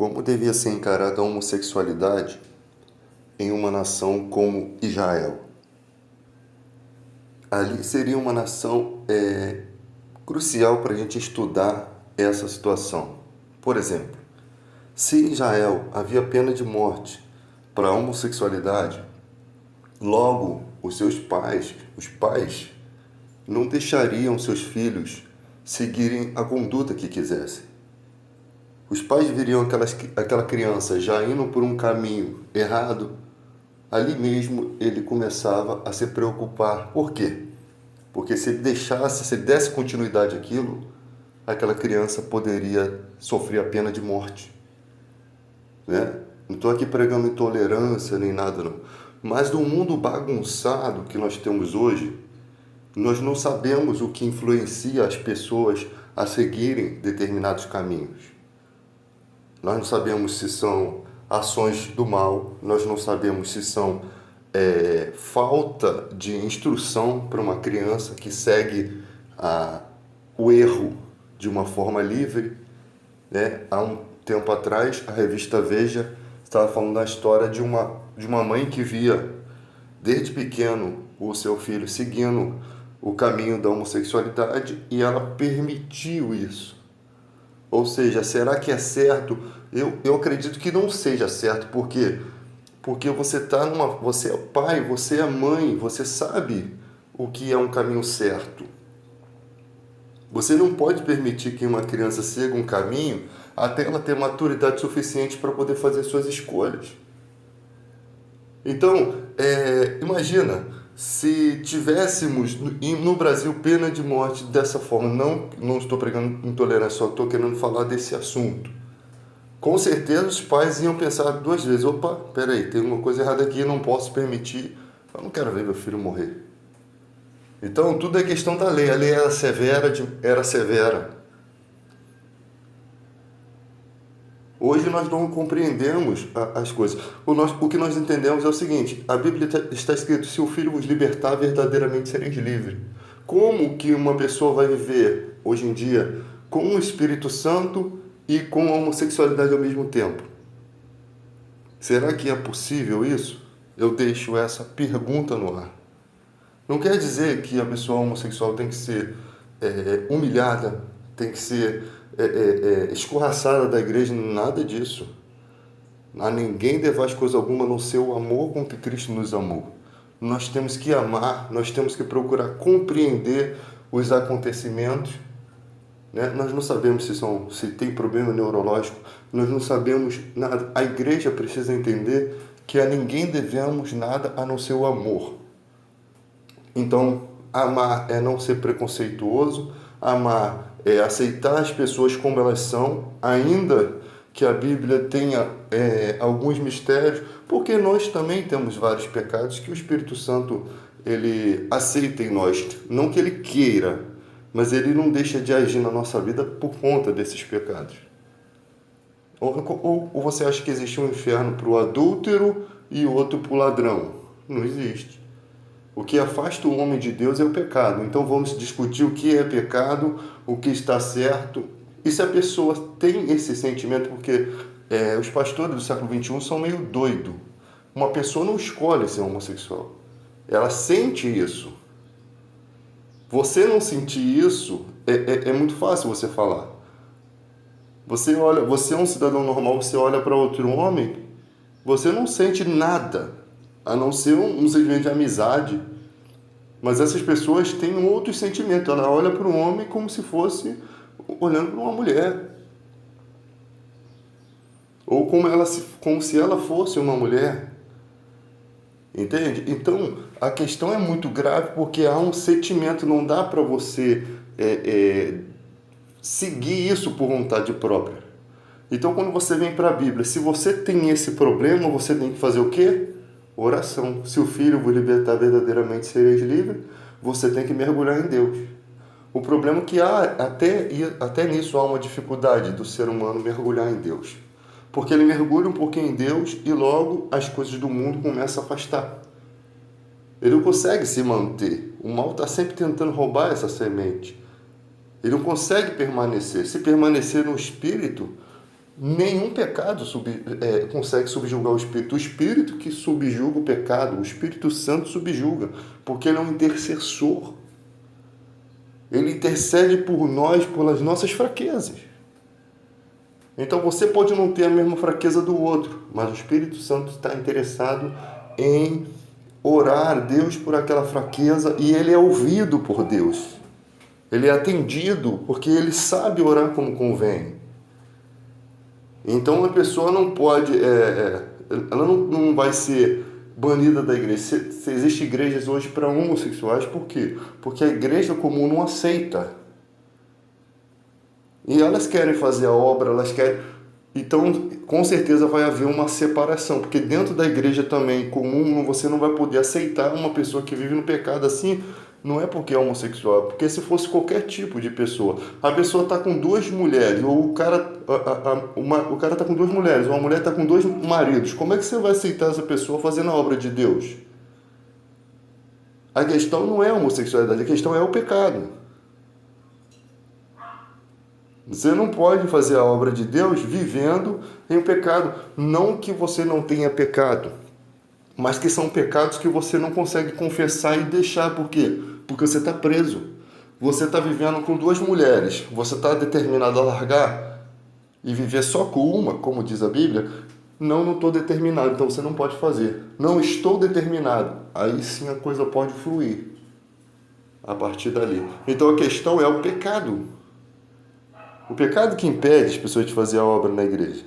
Como devia ser encarada a homossexualidade em uma nação como Israel? Ali seria uma nação crucial para a gente estudar essa situação. Por exemplo, se em Israel havia pena de morte para a homossexualidade, logo os pais, não deixariam seus filhos seguirem a conduta que quisessem. Os pais viriam aquela criança já indo por um caminho errado, ali mesmo ele começava a se preocupar. Por quê? Porque se ele desse continuidade àquilo, aquela criança poderia sofrer a pena de morte, né? Não estou aqui pregando intolerância nem nada não. Mas no mundo bagunçado que nós temos hoje, nós não sabemos o que influencia as pessoas a seguirem determinados caminhos. Nós não sabemos se são ações do mal, nós não sabemos se são falta de instrução para uma criança que segue o erro de uma forma livre, né? Há um tempo atrás, a revista Veja estava falando da história de uma mãe que via desde pequeno o seu filho seguindo o caminho da homossexualidade e ela permitiu isso. Ou seja, será que é certo? Eu acredito que não seja certo, por quê? Porque você é pai, você é mãe, você sabe o que é um caminho certo. Você não pode permitir que uma criança siga um caminho até ela ter maturidade suficiente para poder fazer suas escolhas. Então, imagina se tivéssemos no Brasil pena de morte dessa forma. Não estou pregando intolerância, só estou querendo falar desse assunto. Com certeza os pais iam pensar duas vezes: opa, peraí, tem uma coisa errada aqui, não posso permitir, eu não quero ver meu filho morrer. Então tudo é questão da lei, a lei era severa. Hoje nós não compreendemos as coisas. O que nós entendemos é o seguinte: a Bíblia está escrito: se o Filho vos libertar, verdadeiramente sereis livres. Como que uma pessoa vai viver hoje em dia com o Espírito Santo e com a homossexualidade ao mesmo tempo? Será que é possível isso? Eu deixo essa pergunta no ar. Não quer dizer que a pessoa homossexual tem que ser humilhada, tem que ser escorraçada da igreja, nada disso. A ninguém devais coisa alguma no seu amor com que Cristo nos amou. Nós temos que amar, nós temos que procurar compreender os acontecimentos, né? Nós não sabemos se tem problema neurológico, nós não sabemos nada. A igreja precisa entender que a ninguém devemos nada a não ser o amor. Então, amar é não ser preconceituoso, amar é aceitar as pessoas como elas são, ainda que a Bíblia tenha alguns mistérios, porque nós também temos vários pecados que o Espírito Santo ele aceita em nós, não que ele queira, mas ele não deixa de agir na nossa vida por conta desses pecados. Ou você acha que existe um inferno para o adúltero e outro para o ladrão? Não existe. O que afasta o homem de Deus é o pecado. Então vamos discutir o que é pecado, o que está certo. E se a pessoa tem esse sentimento, porque os pastores do século XXI são meio doidos. Uma pessoa não escolhe ser homossexual. Ela sente isso. Você não sentir isso, é muito fácil você falar. Você é um cidadão normal, você olha para outro homem, você não sente nada, a não ser um sentimento de amizade. Mas essas pessoas têm um outro sentimento. Ela olha para um homem como se fosse olhando para uma mulher. Ou como se ela fosse uma mulher. Entende? Então, a questão é muito grave porque há um sentimento. Não dá para você seguir isso por vontade própria. Então, quando você vem para a Bíblia, se você tem esse problema, você tem que fazer o quê? Oração. Se o Filho vos libertar, verdadeiramente sereis livres, você tem que mergulhar em Deus. O problema é que até nisso há uma dificuldade do ser humano mergulhar em Deus. Porque ele mergulha um pouquinho em Deus e logo as coisas do mundo começam a afastar. Ele não consegue se manter. O mal está sempre tentando roubar essa semente. Ele não consegue permanecer. Se permanecer no Espírito, Nenhum pecado consegue subjugar o Espírito. O Espírito que subjuga o pecado, o Espírito Santo subjuga, porque ele é um intercessor. Ele intercede por nós, pelas nossas fraquezas. Então você pode não ter a mesma fraqueza do outro, mas o Espírito Santo está interessado em orar a Deus por aquela fraqueza e ele é ouvido por Deus. Ele é atendido porque ele sabe orar como convém. Então a pessoa não pode, ela não vai ser banida da igreja. Se existem igrejas hoje para homossexuais, por quê? Porque a igreja comum não aceita. E elas querem fazer a obra, elas querem. Então, com certeza vai haver uma separação, porque dentro da igreja também comum você não vai poder aceitar uma pessoa que vive no pecado assim. Não é porque é homossexual, é porque se fosse qualquer tipo de pessoa. A pessoa está com duas mulheres, ou o cara está com duas mulheres, ou a mulher está com dois maridos. Como é que você vai aceitar essa pessoa fazendo a obra de Deus? A questão não é a homossexualidade, a questão é o pecado. Você não pode fazer a obra de Deus vivendo em pecado. Não que você não tenha pecado, mas que são pecados que você não consegue confessar e deixar. Por quê? Porque você está preso. Você está vivendo com duas mulheres. Você está determinado a largar e viver só com uma, como diz a Bíblia? Não estou determinado, então você não pode fazer. Não estou determinado. Aí sim a coisa pode fluir a partir dali. Então a questão é o pecado. O pecado que impede as pessoas de fazer a obra na igreja.